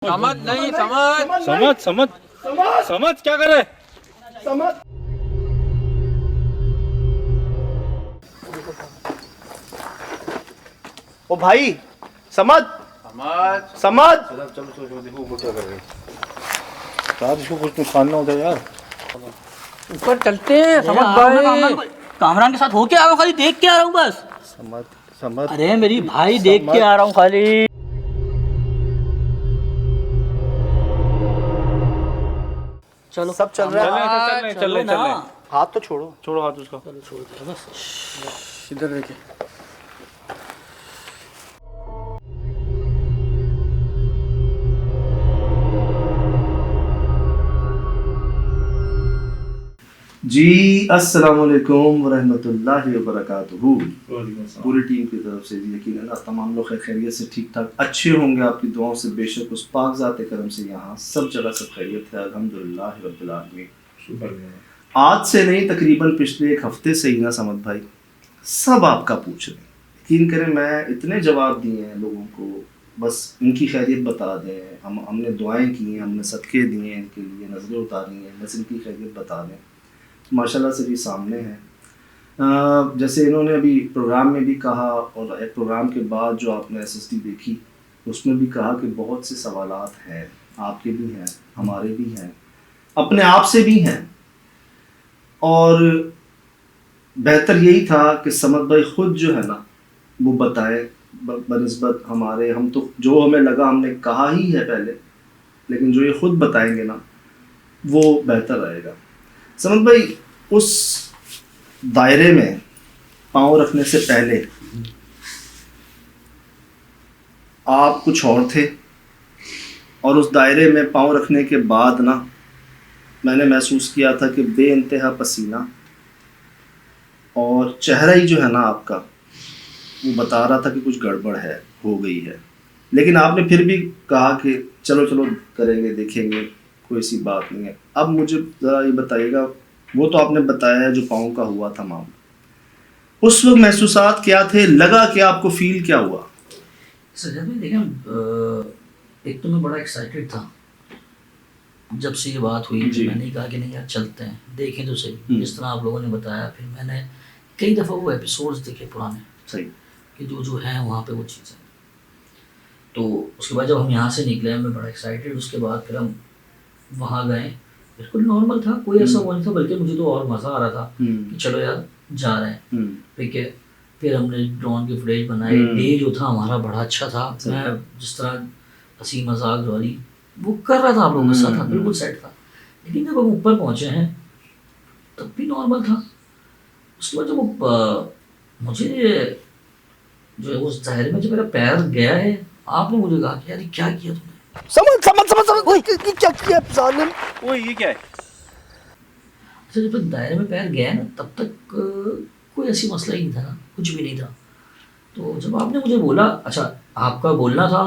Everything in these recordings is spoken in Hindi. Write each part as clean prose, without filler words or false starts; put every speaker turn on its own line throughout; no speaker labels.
समझ नहीं समझ
समझ समझ समझ क्या करे
समझ। ओ भाई समझ
समझ
समझ।
चलो देखो वो क्या कर रहे हैं यार, इसको कुछ नुकसान ना होता यार।
ऊपर चलते हैं समझ भाई।
कामरान के साथ होके आ रहा हूँ, खाली देख के आ रहा हूँ बस।
समझ समझ।
अरे मेरी भाई देख के आ रहा हूँ खाली। चलो
सब चल रहा है।
चल
चलो ना।
हाथ तो छोड़ो।
छोड़ो हाथ उसका।
चलो छोड़ दो बस।
इधर देखे।
जी अस्सलाम वालेकुम वरहमतुल्लाहि वबरकातुहू। पूरी टीम की तरफ से भी यकीनन आप तमाम लोग खैरियत से ठीक ठाक अच्छे होंगे आपकी दुआओं से। बेशक उस पाक ज़ात करम से यहाँ सब जगह सब खैरियत है अल्हम्दुलिल्लाह रब्बिल आलमीन। आज से नहीं तकरीबन पिछले एक हफ्ते से ही ना समझ भाई सब आपका पूछ रहे हैं। यकीन करें मैं इतने जवाब दिए हैं लोगों को, बस इनकी खैरियत बता दें। हमने दुआएं की हैं, हमने सदक़े दिए हैं, इनके लिए नज़रें उतारी हैं, बस इनकी खैरियत बता दें। माशाल्लाह से भी सामने हैं। जैसे इन्होंने अभी प्रोग्राम में भी कहा और एक प्रोग्राम के बाद जो आपने SSD देखी उसमें भी कहा कि बहुत से सवालात हैं, आपके भी हैं, हमारे भी हैं, अपने आप से भी हैं। और बेहतर यही था कि समद भाई ख़ुद जो है ना वो बताए बनिस्बत हमारे। हम तो जो हमें लगा हमने कहा ही है पहले, लेकिन जो ये ख़ुद बताएंगे ना वो बेहतर रहेगा। समझ भाई उस दायरे में पाँव रखने से पहले आप कुछ और थे, और उस दायरे में पाँव रखने के बाद ना मैंने महसूस किया था कि बेइंतहा पसीना और चेहरा ही जो है ना आपका वो बता रहा था कि कुछ गड़बड़ है, हो गई है। लेकिन आपने फिर भी कहा कि चलो चलो करेंगे, देखेंगे, कोई सी बात नहीं है। अब मुझे ज़रा ये बताइएगा, वो तो आपने बताया है जो पाँव का हुआ था मामला, उस वक्त महसूसात क्या थे, लगा क्या आपको, फील क्या हुआ?
सर में देखें, एक तो मैं बड़ा एक्साइटेड था जब से ये बात हुई।
जी।
मैंने ही कहा कि नहीं यार चलते हैं, देखें तो सही जिस तरह आप लोगों ने बताया। फिर मैंने कई दफ़ा वो एपिसोड्स देखे पुराने
सही
कि जो हैं वहाँ पे वो चीज़ें। तो उसके बाद जब हम यहाँ से निकले मैं बड़ा एक्साइटेड। उसके बाद फिर हम वहाँ गए, बिल्कुल नॉर्मल था, कोई ऐसा वो नहीं था, बल्कि मुझे तो और मज़ा आ रहा था कि चलो यार जा रहे हैं। ठीक है, फिर हमने ड्रोन की फुटेज बनाई। डे जो था हमारा बड़ा अच्छा था। मैं जिस तरह हंसी मजाक जो वाली वो कर रहा था आप लोगों के साथ था, बिल्कुल सेट था। लेकिन जब हम ऊपर पहुँचे हैं तब भी नॉर्मल था। उसके बाद जब मुझे जो उस दायरे में जब मेरा पैर गया है, आपने मुझे कहा कि यार क्या किया तुमने।
समझ समझ समझ समझ क्या किया जालिम।
वो ये क्या है?
अच्छा जब तक दायरे में पैर गया ना तब तक कोई ऐसी मसला ही नहीं था ना, कुछ भी नहीं था। तो जब आपने मुझे बोला, अच्छा आपका बोलना था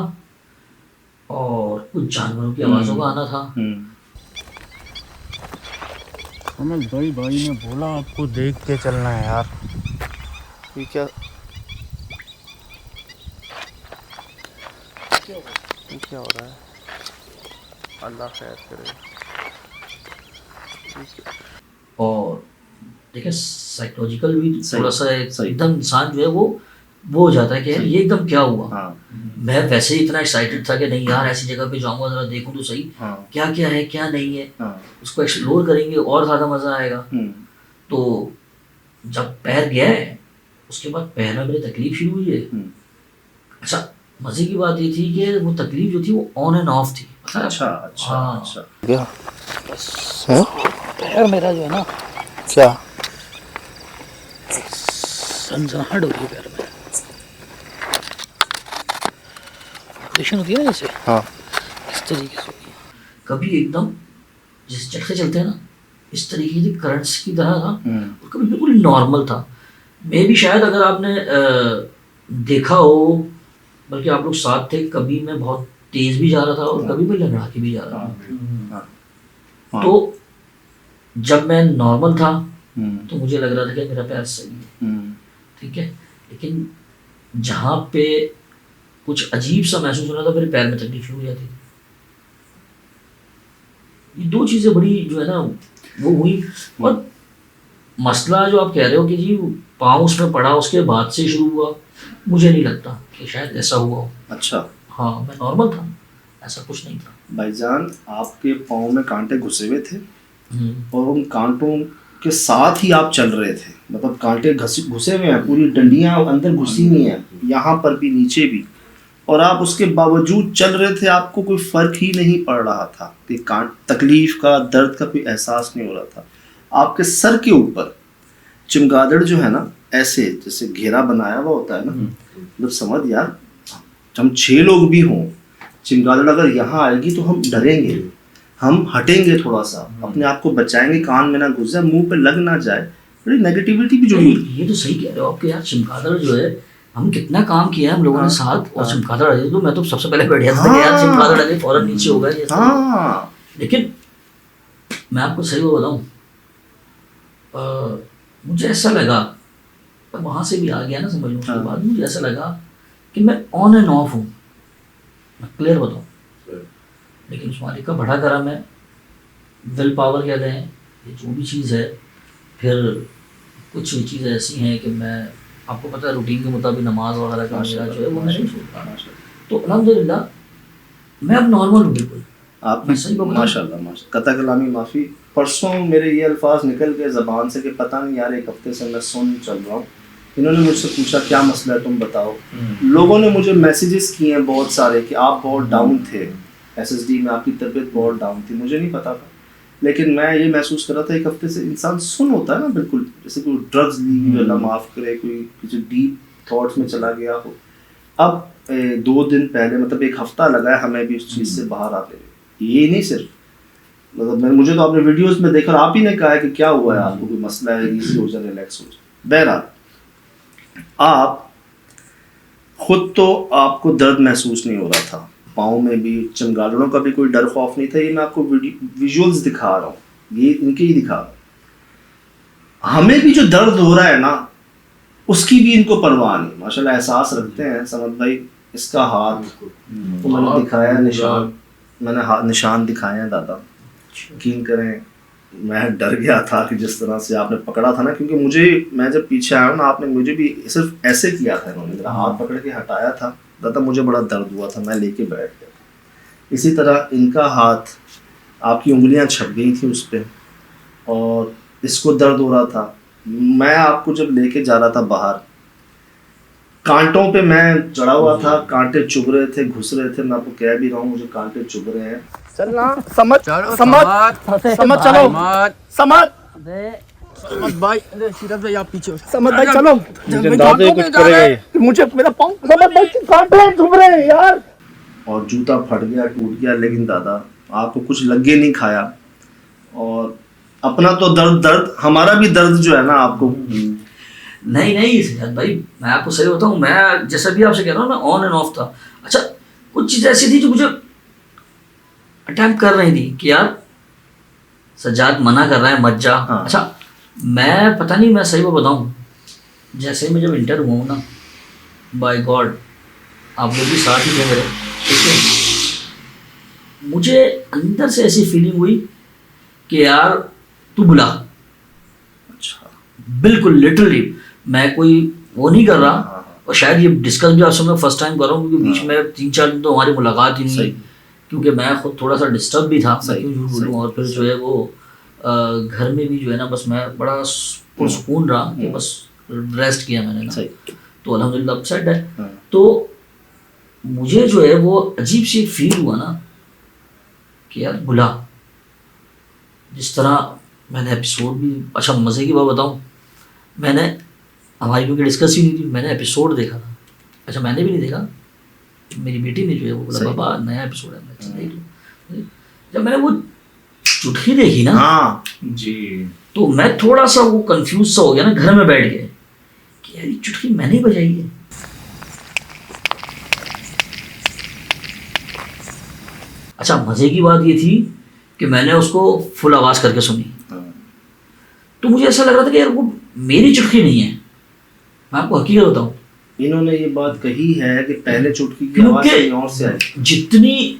और कुछ जानवरों की आवाज़ों का आना था।
समझ भाई ने बोला आपको देख के चलना है यार।
ये क्या हो रहा है? अल्लाह खैर करे।
और देखिए साइकोलॉजिकल भी थोड़ा सा
सही।
एकदम इंसान जो है वो हो जाता है कि यार ये एकदम क्या हुआ।
हाँ।
मैं वैसे ही इतना एक्साइटेड था कि नहीं यार ऐसी जगह पे जाऊंगा, जरा देखूं तो सही
हाँ।
क्या क्या है क्या नहीं है।
हाँ।
उसको एक्सप्लोर करेंगे और ज़्यादा मज़ा आएगा। तो जब पैर गया है उसके बाद पैर में मेरी तकलीफ शुरू हुई है। अच्छा मज़े की बात ये थी कि वो तकलीफ जो थी वो ऑन एंड ऑफ थी।
अच्छा अच्छा
हाँ।
अच्छा।
पैर मेरा जो है ना
क्या
सनसनाहट हो रही है पैर में। ऑपरेशन होती है ना जैसे,
हाँ।
इस तरीके से होती है। कभी एकदम जैसे चलते चलते हैं ना इस तरीके की करंट्स की तरह था, और कभी बिल्कुल नॉर्मल था। मे भी शायद अगर आपने देखा हो, बल्कि आप लोग साथ थे, कभी मैं बहुत तेज भी जा रहा था और कभी मैं लंगड़ा के भी जा रहा था। तो जब मैं नॉर्मल था तो मुझे लग रहा था कि मेरा पैर सही है, ठीक है। लेकिन जहाँ पे कुछ अजीब सा महसूस हो रहा था, मेरे पैर में तकलीफ शुरू हो जाती थी। ये दो चीज़ें बड़ी जो है ना वो हुई। और मसला जो आप कह रहे हो कि जी पाँव उसमें पड़ा उसके बाद से शुरू हुआ, मुझे नहीं लगता कि शायद ऐसा हुआ हो।
अच्छा,
हाँ मैं नॉर्मल था, ऐसा कुछ नहीं था।
भाईजान आपके पाँव में कांटे घुसे हुए थे और उन कांटों के साथ ही आप चल रहे थे, मतलब कांटे घुसे हुए हैं, पूरी डंडियां अंदर घुसी हुई हैं, यहाँ पर भी नीचे भी, और आप उसके बावजूद चल रहे थे, आपको कोई फ़र्क ही नहीं पड़ रहा था कि तकलीफ़ का, दर्द का कोई एहसास नहीं हो रहा था। आपके सर के ऊपर चमगादड़ जो है ना, ऐसे जैसे घेरा बनाया हुआ होता है ना, मतलब समझ यार, हम 6 लोग भी हों, चमगादड़ अगर यहाँ आएगी तो हम डरेंगे, हम हटेंगे थोड़ा सा, अपने आप को बचाएंगे, कान में ना घुस जाए, मुंह पे लग ना जाए, बड़ी नेगेटिविटी भी जुड़ी हुई।
ये तो सही कह रहे हो आपके यार, चमगादड़ जो है हम कितना काम किया है हम लोगों ने साथ, और चमगादड़ आ जाए तो मैं तो सबसे पहले बैठ जाता था कि यार चमगादड़ आ गई, फौरन नीचे हो गए। लेकिन मैं आपको सही वो बताऊं, मुझे ऐसा लगा, वहाँ से भी आ गया ना समझ लो, उसके बाद मुझे ऐसा लगा कि मैं ऑन एंड ऑफ हूँ, मैं क्लियर बताऊँ। लेकिन उस मालिक का बड़ा करम है, विल पावर कहते हैं, ये जो भी चीज़ है। फिर कुछ चीज़ें ऐसी हैं कि मैं, आपको पता है रूटीन के मुताबिक नमाज वगैरह का मेरा जो है वो मैं नहीं छोड़ता, तो अल्हम्दुलिल्लाह मैं अब नॉर्मल हूँ बिल्कुल।
आप माशाल्लाह कता कलामी माफ़ी, परसों मेरे ये अल्फाज निकल गए ज़बान से कि पता नहीं यार 1 हफ्ते से मैं सुन चल रहा हूँ, इन्होंने मुझसे पूछा क्या मसला है तुम बताओ। लोगों ने मुझे मैसेजेस किए हैं बहुत सारे कि आप बहुत डाउन थे, SSD में आपकी तबीयत बहुत डाउन थी, मुझे नहीं पता था, लेकिन मैं ये महसूस कर रहा था 1 हफ्ते से इंसान सुन होता है ना बिल्कुल, जैसे कोई ड्रग्स ली, अल्लाह माफ़ करे, कोई किसी डीप थॉट्स में चला गया हो। अब 2 दिन पहले, मतलब 1 हफ्ता लगा है हमें भी उस चीज़ से बाहर आते हुए। ये नहीं सिर्फ, मतलब मुझे तो आपने वीडियोस में देखा, आप ही ने कहा है कि क्या हुआ है आपको, कोई मसला है, इजी हो जाए, रिलैक्स हो जाए। बहरहाल आप खुद तो आपको दर्द महसूस नहीं हो रहा था, पाँव में भी, चमगादड़ों का भी कोई डर खौफ नहीं था। ये मैं आपको विजुअल्स दिखा रहा हूँ, ये इनके ही दिखा रहा हूँ। हमें भी जो दर्द हो रहा है ना, उसकी भी इनको परवाह नहीं, माशाल्लाह एहसास रखते हैं। समद भाई इसका हाथ तो मैंने दिखाया, निशान मैंने निशान दिखाए हैं दादा, यकीन करें मैं डर गया था कि जिस तरह से आपने पकड़ा था ना, क्योंकि मैं जब पीछे आया ना, आपने मुझे भी सिर्फ ऐसे किया था, इन्होंने मेरा हाथ पकड़ के हटाया था दादा, मुझे बड़ा दर्द हुआ था, मैं लेके बैठ गया। इसी तरह इनका हाथ, आपकी उंगलियां छप गई थी उस पर, और इसको दर्द हो रहा था। मैं आपको जब लेके जा रहा था बाहर, कांटों पे मैं चढ़ा हुआ था, कांटे चुभ रहे थे, घुस रहे थे, मैं आपको कह भी रहा हूँ मुझे कांटे चुभ रहे हैं।
चलना समझ समझ समझ चलो समझ भाई, सीरत भाई आप पीछे, समझ भाई चलो, मुझे मेरा पाँव, समझ भाई कांटे चुभ रहे हैं यार।
और जूता फट गया, टूट गया, लेकिन दादा आपको कुछ लगे नहीं खाया, और अपना तो दर्द हमारा भी दर्द जो है ना आपको।
नहीं सजाद भाई, मैं आपको सही बताऊँ, मैं जैसा भी आपसे कह रहा हूँ ना, ऑन एंड ऑफ था। अच्छा कुछ चीज़ ऐसी थी जो मुझे अटेम्प्ट कर रही थी कि यार सजाद मना कर रहा है मत जा। हाँ। अच्छा मैं पता नहीं, मैं सही वो बताऊँ, जैसे ही मैं जब इंटर हुआ हूँ ना, बाय गॉड आप लोग भी साथ ही थे मेरे, ठीक है, मुझे अंदर से ऐसी फीलिंग हुई कि यार तू बुला। अच्छा बिल्कुल लिटरली, मैं कोई वो नहीं कर रहा, और शायद ये डिस्कस भी आपसे मैं फर्स्ट टाइम कर रहा हूँ, क्योंकि बीच में 3-4 दिन तो हमारी मुलाकात ही नहीं, क्योंकि मैं खुद थोड़ा सा डिस्टर्ब भी था, मैं क्यों झूठ बोलूँ। और फिर जो है वो घर में भी जो है ना, बस मैं बड़ा पुरसुकून रहा कि बस रेस्ट किया मैंने ना, तो अल्हम्दुलिल्लाह अब सेट है। तो मुझे जो है वो अजीब सी फील हुआ ना कि यार बुला, जिस तरह मैंने एपिसोड भी, अच्छा मज़े की बात बताऊँ, मैंने हमारी क्योंकि डिस्कस ही नहीं थी, मैंने एपिसोड देखा था। अच्छा मैंने भी नहीं देखा, मेरी बेटी ने जो है वो बोला पापा नया एपिसोड है, मैं देख लूँ। जब मैंने वो चुटकी देखी ना, हाँ जी, तो मैं थोड़ा सा वो कंफ्यूज सा हो गया ना, घर में बैठ गए कि यार ये चुटकी मैंने ही बजाई है। अच्छा मज़े की बात ये थी कि मैंने उसको फुल आवाज़ करके सुनी, तो मुझे ऐसा लग रहा था कि यार वो मेरी चुटकी नहीं है। मैं आपको हकीकत बताऊँ,
इन्होंने ये बात कही है कि पहले चुटकी की आवाज़ कहीं और से आई,
जितनी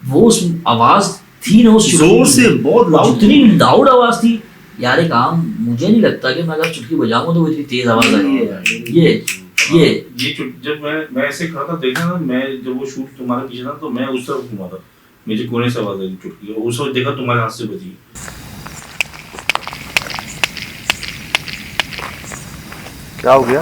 वो उस आवाज़ थी ना उस
जोर से बहुत लाउड,
जितनी लाउड आवाज थी यार, एक आम मुझे नहीं लगता कि मैं अगर चुटकी बजाऊंगा तो वो इतनी तेज आवाज आ रही है। ये
जब मैं ऐसे खड़ा था देखा ना, मैं जब वो शूट तुम्हारे पीछे था तो मैं उस तरफ घुमा था, मुझे कोने से आवाज आई चुटकी, उस वक्त देखा तुम्हारे हाथ से बजी।
क्या हो गया?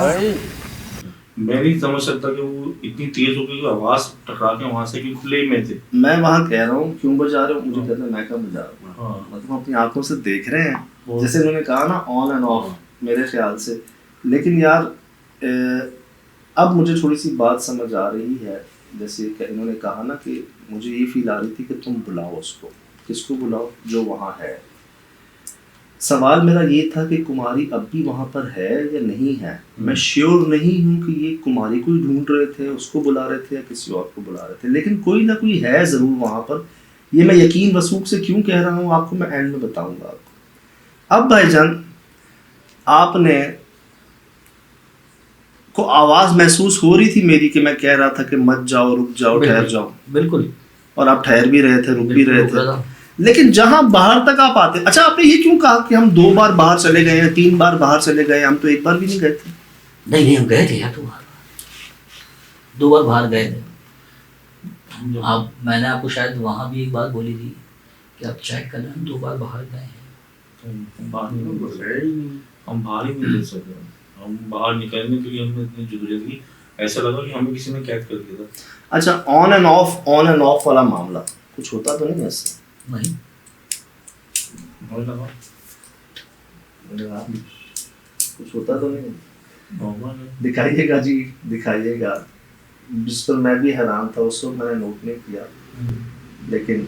मैं नहीं समझ सकता कि वो इतनी तेज हो गई कि आवाज टकरा के वहां से, कि खुले में थे।
मैं वहां कह रहा हूँ क्यों बजा रहे हो, मुझे कहते हैं मैं क्या बजा रहा हूँ।
हाँ।
मतलब अपनी आंखों से देख रहे हैं, जैसे उन्होंने कहा ना ऑन एंड ऑफ, मेरे ख्याल से। लेकिन यार अब मुझे थोड़ी सी बात समझ आ रही है, जैसे इन्होंने कहा ना कि मुझे ये फील आ रही थी कि तुम बुलाओ उसको। किसको बुलाओ? जो वहाँ है। सवाल मेरा ये था कि कुमारी अब भी वहाँ पर है या नहीं है। मैं श्योर नहीं हूँ कि ये कुमारी को ही ढूंढ रहे थे, उसको बुला रहे थे या किसी और को बुला रहे थे, लेकिन कोई ना कोई है ज़रूर वहाँ पर। ये मैं यकीन वसूख से क्यों कह रहा हूँ आपको, मैं एंड में बताऊँगा आपको। अब भाईजान, आपने को आवाज़ महसूस हो रही थी मेरी कि मैं कह रहा था कि मत जाओ, रुक जाओ, ठहर जाओ।
बिल्कुल।
और आप ठहर भी रहे थे, रुक भी रहे थे। लेकिन जहां बाहर तक आप आते, अच्छा आपने ये क्यों कहा कि हम 2 बार बाहर चले गए हैं, 3 बार बाहर चले गए, हम तो 1 बार भी नहीं गए थे?
नहीं हम गए थे यार, 2 बार बाहर गए थे। अब मैंने आपको शायद वहाँ भी एक बात बोली थी कि आप चेक कर लें, हम 2 बार बाहर गए हैं।
हम बाहर ही नहीं जा सकते, हम बाहर निकलने के लिए हमें इतनी जरूरत थी, ऐसा लगा कि हमें किसी ने कैद कर दिया था। अच्छा,
ऑन एंड ऑफ वाला मामला कुछ होता तो नहीं ऐसे?
नहीं
कुछ होता तो नहीं? दिखाइएगा जी, दिखाइएगा। जिस पर मैं भी हैरान था उस वक्त, मैंने नोट नहीं किया, लेकिन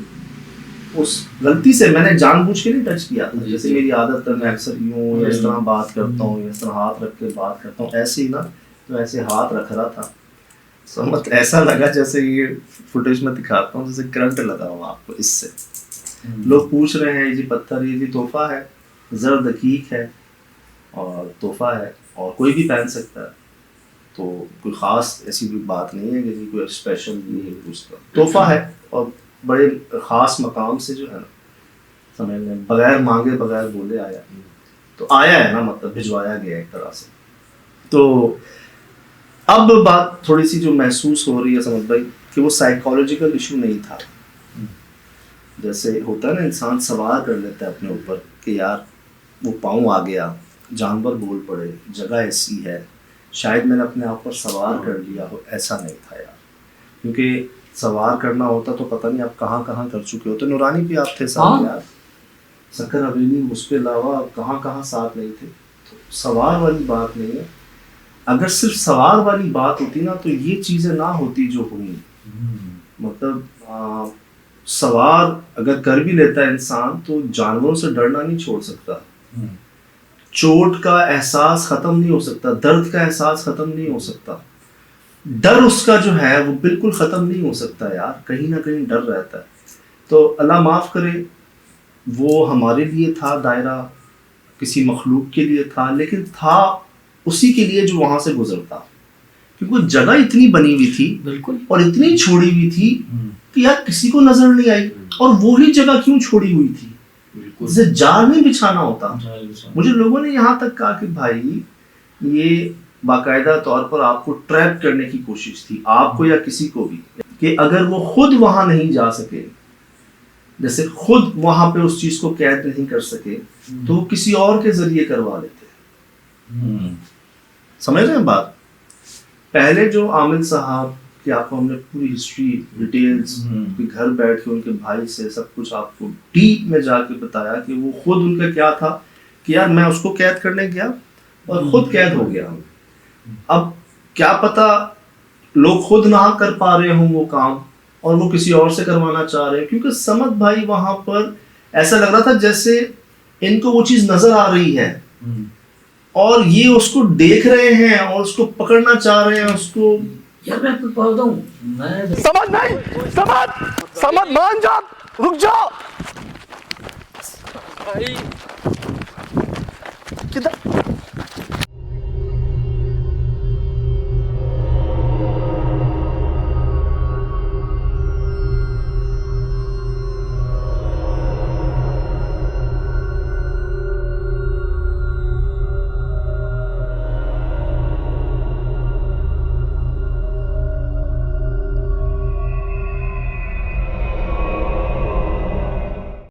उस गलती से मैंने जानबूझ के नहीं टच किया था। जैसे मेरी आदत है, मैं अक्सर यूं इस तरह बात करता हूँ, इस तरह हाथ रख के बात करता हूँ, ऐसे ही ना, तो ऐसे हाथ रख रहा था। समझ ऐसा लगा जैसे ये फुटेज में दिखाता हूँ, जैसे करंट लगा हुआ आपको इससे। लोग पूछ रहे हैं ये पत्थर ये भी तोहफा है, ज़र दकीक है और तोहफा है और कोई भी पहन सकता है, तो कोई ख़ास ऐसी कोई बात नहीं है कि जी कोई स्पेशल ये उसका तोहफा है, और बड़े ख़ास मकाम से जो है ना, समझ में बगैर मांगे बगैर बोले आया, तो आया है ना, मतलब भिजवाया गया एक तरह से। तो अब बात थोड़ी सी जो महसूस हो रही है समझ भाई, कि वो साइकोलॉजिकल इशू नहीं था। जैसे होता है ना, इंसान सवार कर लेता है अपने ऊपर कि यार वो पाँव आ गया, जानवर बोल पड़े, जगह ऐसी है, शायद मैंने अपने आप पर सवार कर लिया हो। ऐसा नहीं था यार, क्योंकि सवार करना होता तो पता नहीं आप कहाँ कहाँ कर चुके हो। तो नूरानी भी आप थे साथ यार, सक्कर हवेली, उसके अलावा आप कहाँ कहाँ साथ नहीं थे। तो सवार वाली बात नहीं है। अगर सिर्फ सवार वाली बात होती ना, तो ये चीज़ें ना होती जो हुई। मतलब सवार अगर कर भी लेता है इंसान, तो जानवरों से डरना नहीं छोड़ सकता, चोट का एहसास ख़त्म नहीं हो सकता, दर्द का एहसास ख़त्म नहीं हो सकता, डर उसका जो है वो बिल्कुल ख़त्म नहीं हो सकता यार, कहीं ना कहीं डर रहता है। तो अल्लाह माफ़ करे, वो हमारे लिए था दायरा, किसी मखलूक के लिए था, लेकिन था उसी के लिए जो वहाँ से गुजरता, क्योंकि जगह इतनी बनी हुई थी
बिल्कुल, और
इतनी छोड़ी हुई थी कि यार किसी को नजर नहीं आई। और वो ही जगह क्यों छोड़ी हुई थी, जैसे जाल नहीं बिछाना होता। मुझे लोगों ने यहाँ तक कहा कि भाई ये बाकायदा तौर पर आपको ट्रैप करने की कोशिश थी, आपको या किसी को भी, कि अगर वो खुद वहां नहीं जा सके, जैसे खुद वहां पे उस चीज को कैद नहीं कर सके, तो वो किसी और के जरिए करवा लेते। समझ रहे हैं बात? पहले जो आमिर साहब कि आपको हमने पूरी हिस्ट्री डिटेल्स घर बैठ के उनके भाई से सब कुछ आपको डीप में जाके बताया कि वो खुद उनका क्या था, कि यार मैं उसको कैद करने गया और खुद कैद हो गया। अब क्या पता लोग खुद ना कर पा रहे हों वो काम, और वो किसी और से करवाना चाह रहे हैं, क्योंकि समद भाई वहां पर ऐसा लग रहा था जैसे इनको वो चीज नजर आ रही है और ये उसको देख रहे हैं और उसको पकड़ना चाह रहे हैं उसको।
यार मैं आपको बोलता हूँ, मैं
समझ नहीं, समझ मान जा, रुक जाओ भाई, किधर